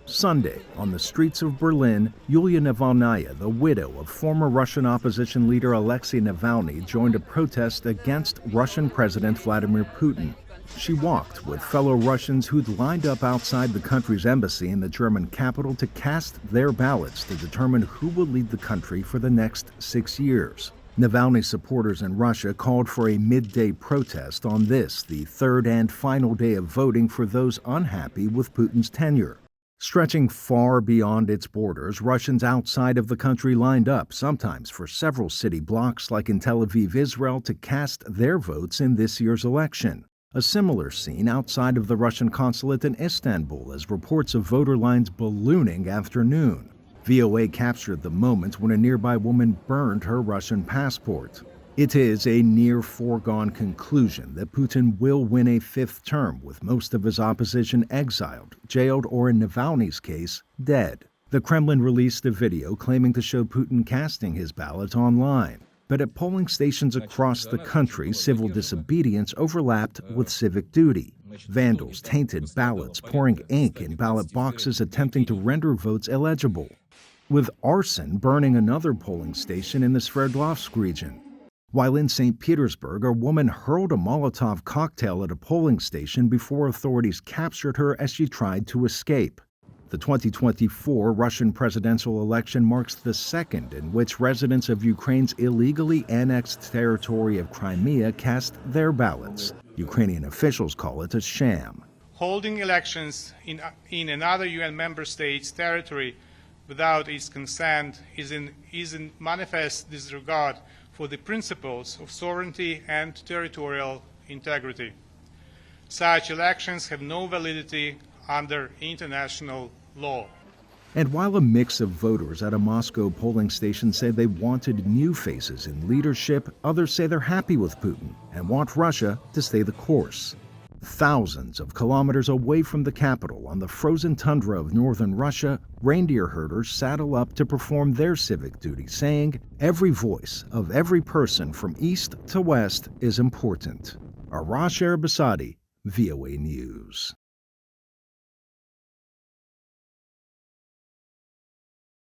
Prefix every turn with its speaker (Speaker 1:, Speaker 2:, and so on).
Speaker 1: Sunday, on the streets of Berlin, Yulia Navalnaya, the widow of former Russian opposition leader Alexey Navalny, joined a protest against Russian President Vladimir Putin. She walked with fellow Russians who'd lined up outside the country's embassy in the German capital to cast their ballots to determine who will lead the country for the next 6 years. Navalny supporters in Russia called for a midday protest on this, the third and final day of voting for those unhappy with Putin's tenure. Stretching far beyond its borders, Russians outside of the country lined up, sometimes for several city blocks like in Tel Aviv, Israel, to cast their votes in this year's election. A similar scene outside of the Russian consulate in Istanbul as reports of voter lines ballooning after noon. VOA captured the moment when a nearby woman burned her Russian passport. It is a near foregone conclusion that Putin will win a fifth term, with most of his opposition exiled, jailed, or in Navalny's case, dead. The Kremlin released a video claiming to show Putin casting his ballot online. But at polling stations across the country, civil disobedience overlapped with civic duty. Vandals tainted ballots, pouring ink in ballot boxes, attempting to render votes illegible. With arson burning another polling station in the Sverdlovsk region. While in St. Petersburg, a woman hurled a Molotov cocktail at a polling station before authorities captured her as she tried to escape. The 2024 Russian presidential election marks the second in which residents of Ukraine's illegally annexed territory of Crimea cast their ballots. Ukrainian officials call it a sham.
Speaker 2: Holding elections in another UN member state's territory without its consent is in manifest disregard for the principles of sovereignty and territorial integrity. Such elections have no validity under international law.
Speaker 1: And while a mix of voters at a Moscow polling station say they wanted new faces in leadership, others say they're happy with Putin and want Russia to stay the course. Thousands of kilometers away from the capital, on the frozen tundra of northern Russia, reindeer herders saddle up to perform their civic duty, saying every voice of every person from east to west is important. Arash, Arabasadi, VOA News.